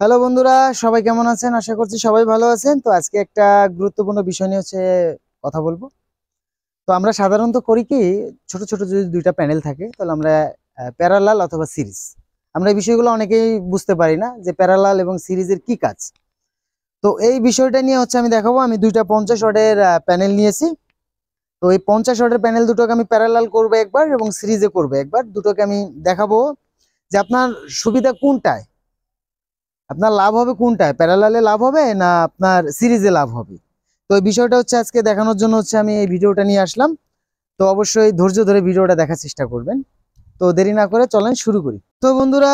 Hello বন্ধুরা, সবাই কেমন আছেন? আশা করছি সবাই ভালো আছেন। তো আজকে একটা গুরুত্বপূর্ণ বিষয় নিয়ে কথা বলবো। তো আমরা সাধারণত করি কি, ছোট ছোট যদি দুইটা প্যানেল থাকে তাহলে আমরা প্যারালাল অথবা সিরিজ, আমরা এই বিষয়গুলো অনেকেই বুঝতে পারি না যে প্যারালাল এবং সিরিজের কি কাজ। তো এই বিষয়টা নিয়ে আমি দেখাবো। আমি দুইটা 50 ওয়াটের প্যানেল নিয়েছি। তো এই 50 ওয়াটের প্যানেল দুটোকে আমি প্যারালাল করবো একবার এবং সিরিজে করবো একবার। দুটোকে আমি দেখাবো যে আপনার সুবিধা কোনটায়, আপনার লাভ হবে কোনটায়, প্যারালালে লাভ হবে না আপনার সিরিজে লাভ হবে। তো এই বিষয়টা আজকে দেখানোর জন্য আমি এই ভিডিওটা নিয়ে আসলাম। তো অবশ্যই ধৈর্য ধরে ভিডিওটা দেখার চেষ্টা করবেন। তো দেরি না করে চলেন শুরু করি। তো বন্ধুরা,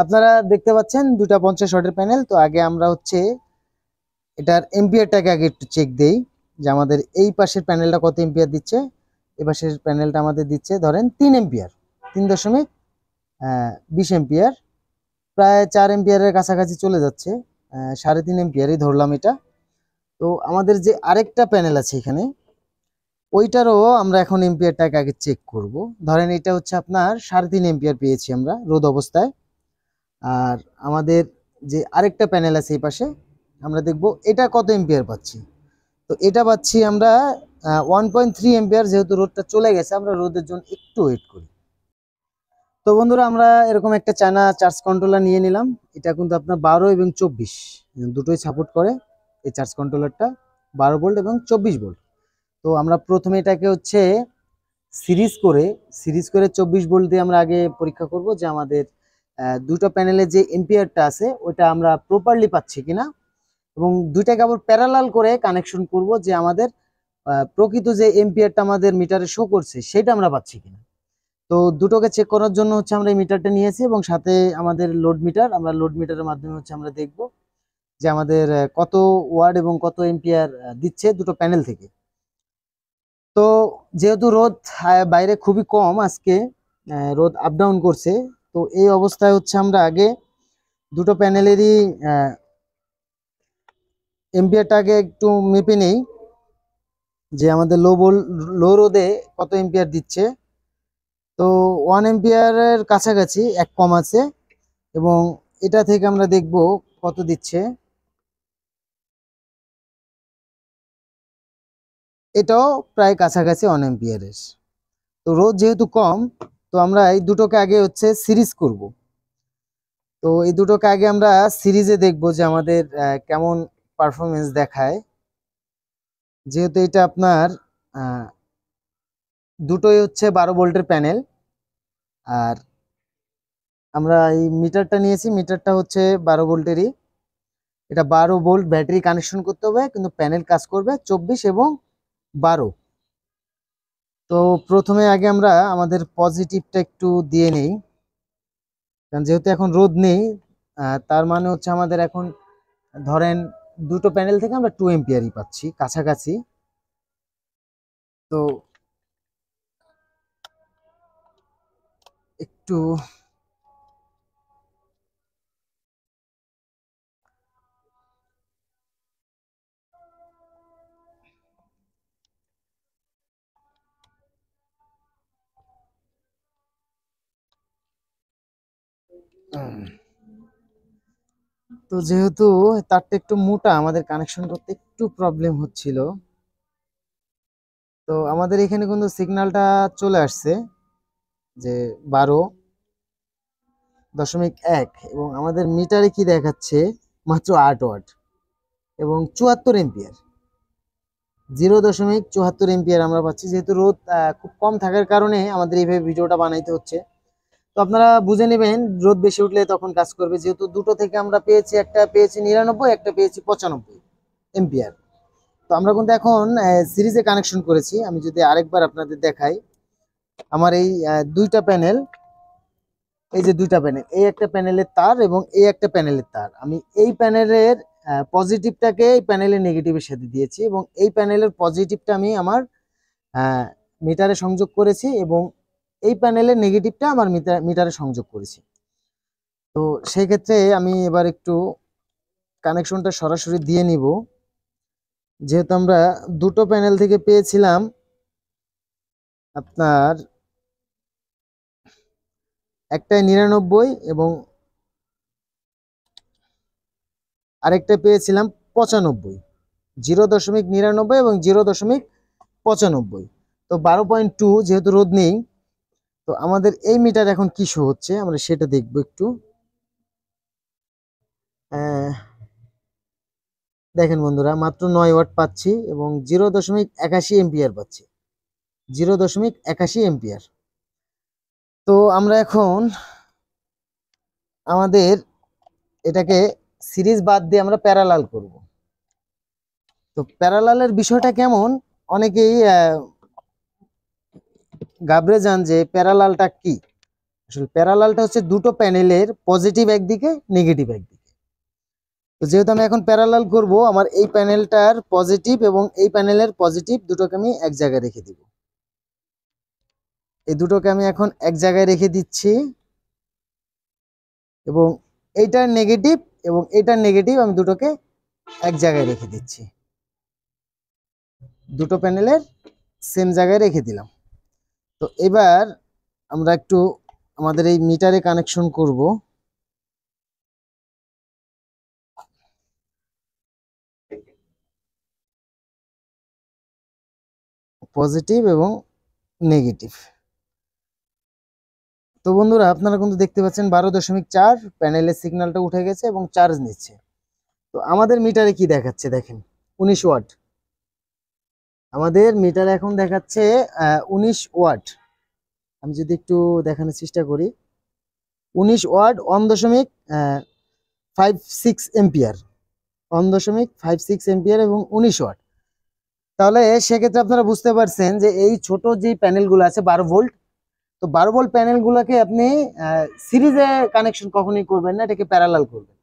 আপনারা দেখতে পাচ্ছেন দুটা 50 ওয়াটের প্যানেল। তো আগে আমরা এটার এম্পিয়ারটাকে আগে একটু চেক দেই যে আমাদের এই পাশের প্যানেলটা কত এম্পিয়ার দিচ্ছে। এই পাশের প্যানেলটা আমাদের দিচ্ছে ধরেন 3 এম্পিয়ার, 3.20 এম্পিয়ার, প্রায় 4 এম্পিয়ারের কাছাকাছি চলে যাচ্ছে। 3.5 এম্পিয়ারই ধরলাম এটা। তো আমাদের যে আরেকটা প্যানেল আছে এখানে, ওইটারও আমরা এখন এম্পিয়ারটাকে আগে চেক করব। ধরেন এটা আপনার 3.5 এম্পিয়ার পেয়েছি আমরা রোদ অবস্থায়। আর আমাদের যে আরেকটা প্যানেল আছে এই পাশে, আমরা দেখব এটা কত এম্পিয়ার পাচ্ছি। তো এটা পাচ্ছি আমরা 1.3 এম্পিয়ার। যেহেতু রোদটা চলে গেছে, আমরা রোদের জন্য একটু ওয়েট করি। তো বন্ধুরা, আমরা এরকম একটা চায়না চার্জ কন্ট্রোলার নিয়ে নিলাম। এটা কিন্তু আপনার 12 এবং 24 দুটোই সাপোর্ট করে। এই চার্জ কন্ট্রোলারটা 12 ভোল্ট এবং 24 ভোল্ট। তো আমরা প্রথমে এটাকে সিরিজ করে 24 ভোল্ট দিয়ে আমরা আগে পরীক্ষা করব যে আমাদের দুটো প্যানেলে যে এম্পিয়ারটা আছে ওটা আমরা প্রপারলি পাচ্ছি কিনা, এবং দুইটাকে আবার প্যারালাল করে কানেকশন করব যে আমাদের প্রকৃত যে এম্পিয়ারটা আমাদের মিটারে শো করছে সেটা আমরা পাচ্ছি কিনা। তো দুটোকে চেক করার জন্য আমরা এই মিটারটা নিয়েছি এবং সাথে আমাদের লোড মিটার। আমরা লোড মিটারের মাধ্যমে আমরা দেখব যে আমাদের কত ওয়াট এবং কত এম্পিয়ার দিচ্ছে দুটো প্যানেল থেকে। তো যেহেতু রোদ বাইরে খুবই কম আজকে, রোদ আপ ডাউন করছে। তো এই অবস্থায় আমরা আগে দুটো প্যানেলেরই এম্পিয়ারটাকে একটু মেপে নেই যে আমাদের লো রোদে কত এম্পিয়ার দিচ্ছে। তো 1 এম্পিয়ারের কাছাকাছি এক কম আছে, এবং এটা থেকে আমরা দেখব কত দিচ্ছে। এটাও প্রায় কাছাকাছি 1 এম্পিয়ারের। তো রোদ যেহেতু কম, তো আমরা এই দুটোকে আগে সিরিজ করব। তো এই দুটোকে আগে আমরা সিরিজে দেখব যে আমাদের কেমন পারফরমেন্স দেখায়। যেহেতু এটা আপনার দুটোই 12 ভোল্টের প্যানেল, আর আমরা এই মিটারটা নিয়েছি, মিটারটা 12 ভোল্টেরই। এটা 12 ভোল্ট ব্যাটারি কানেকশন করতে হবে, কিন্তু প্যানেল কাজ করবে 24 এবং 12। তো প্রথমে আগে আমরা আমাদের পজিটিভটা একটু দিয়ে নেই, কারণ যেহেতু এখন রোদ নেই। তার মানে আমাদের এখন ধরেন দুটো প্যানেল থেকে আমরা 2 এম্পিয়ারই পাচ্ছি কাছাকাছি। তো একটু তো যেহেতু তারটা একটু মোটা, আমাদের কানেকশন করতে একটু প্রবলেম হচ্ছিল। তো আমাদের এখানে কিন্তু সিগন্যালটা চলে আসছে যে 12.1, এবং আমাদের মিটারে কি দেখাচ্ছে মাত্র 8 ওয়াট এবং 74 এম্পিয়ার। 0.74 এম্পিয়ার আমরা পাচ্ছি। যেহেতু রোদ খুব কম থাকার কারণে আমাদের এইভাবে ভিডিওটা বানাইতে হচ্ছে। তো আপনারা বুঝে নেবেন রোদ বেশি উঠলে তখন কাজ করবে। যেহেতু দুটো থেকে আমরা পেয়েছি, একটা পেয়েছি 99, একটা পেয়েছি 95 এম্পিয়ার। তো আমরা কিন্তু এখন সিরিজে কানেকশন করেছি। আমি যদি আরেকবার আপনাদের দেখাই, আমার এই দুইটা প্যানেল, এই যে দুইটা প্যানেল, এই একটা প্যানেলের তার এবং এই একটা প্যানেলের তার, আমি এই প্যানেলের পজিটিভটাকে এই প্যানেলের নেগেটিভের সাথে দিয়েছি, এবং এই প্যানেলের পজিটিভটা আমি আমার মিটারে সংযোগ করেছি, এবং এই প্যানেলের নেগেটিভটা আমার মিটারে সংযোগ করেছি। তো সেই ক্ষেত্রে আমি এবার একটু কানেকশনটা সরাসরি দিয়ে নিব। যেহেতু আমরা দুটো প্যানেল থেকে পেয়েছিলাম আপনার একটায় 99 এবং আরেকটা পেয়েছিলাম 95, 0.99 এবং 0.95। তো 12.2 যেহেতু রোদ নেই, তো আমাদের এই মিটার এখন কি শো হচ্ছে আমরা সেটা দেখবো একটু। দেখেন বন্ধুরা, মাত্র 9 ওয়াট পাচ্ছি এবং 0.81 এম্পিয়ার পাচ্ছি, 0.81 এম্পিয়ার। তো আমরা এখন আমাদের এটাকে সিরিজ বাদ দিয়ে আমরা প্যারালাল করব। তো প্যারালালের বিষয়টা কেমন, অনেকেই ঘাবড়ে যান যে প্যারালালটা কি। আসলে প্যারালালটা হচ্ছে দুটো প্যানেলের পজিটিভ একদিকে, নেগেটিভ একদিকে। তো যেহেতু আমি এখন প্যারালাল করব, আমার এই প্যানেলটার পজিটিভ এবং এই প্যানেলের পজিটিভ দুটোকে আমি এক জায়গায় রেখে দিব। এই দুটোকে আমি এখন এক জায়গায় রেখে দিচ্ছি এবং এইটার নেগেটিভ এবং এইটার নেগেটিভ আমি দুটোকে এক জায়গায় রেখে দিচ্ছি, দুটো প্যানেলের সেম জায়গায় রেখে দিলাম। তো এবার আমরা একটু আমাদের এই মিটারে কানেকশন করব। পজিটিভ এবং নেগেটিভ। তো বন্ধুরা, আপনারা কিন্তু দেখতে পাচ্ছেন 12.4 প্যানেলের সিগন্যালটা উঠে গেছে এবং চার্জ নিচ্ছে। তো আমাদের মিটারে কি দেখাচ্ছে দেখেন, 19 ওয়াট। আমাদের মিটারে এখন দেখাচ্ছে 19 ওয়াট। আমি যদি একটু দেখানোর চেষ্টা করি, 19 ওয়াট 1.56 এম্পিয়ার, 1.56 এম্পিয়ার এবং 19 ওয়াট। তাহলে সেক্ষেত্রে আপনারা বুঝতে পারছেন যে এই ছোট যে প্যানেলগুলো আছে 12 ভোল্ট, তো 12 ভোল্ট প্যানেলগুলোকে আপনি সিরিজে কানেকশন কখনোই করবেন না, এটাকে প্যারালাল করবেন।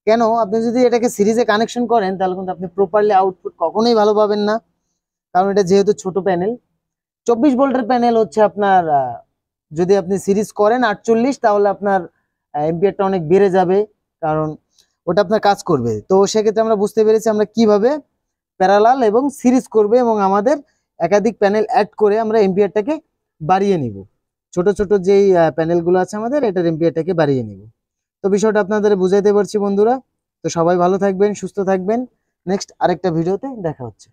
কেন? আপনি যদি এটাকে সিরিজে কানেকশন করেন তাহলে কিন্তু আপনি প্রপারলি আউটপুট কখনোই ভালো পাবেন না, কারণ এটা যেহেতু ছোট প্যানেল। 24 ভোল্টের প্যানেল হচ্ছে আপনার, যদি আপনি সিরিজ করেন 48, তাহলে আপনার এম্পিয়ারটা অনেক বেড়ে যাবে, কারণ ওটা আপনার কাজ করবে। তো সেক্ষেত্রে আমরা বুঝতে পেরেছি আমরা কিভাবে প্যারালাল এবং সিরিজ করবে এবং আমাদের একাধিক প্যানেল অ্যাড করে আমরা এম্পিয়ারটাকে বাড়িয়ে নিব। ছোট ছোট যেই প্যানেলগুলো আছে আমাদের, এটার এম্পিয়ারটাকে বাড়িয়ে নিব। তো বিষয়টা আপনাদের বুঝাইতে পারছি বন্ধুরা। তো সবাই ভালো থাকবেন, সুস্থ থাকবেন। নেক্সট আরেকটা ভিডিওতে দেখা হচ্ছে।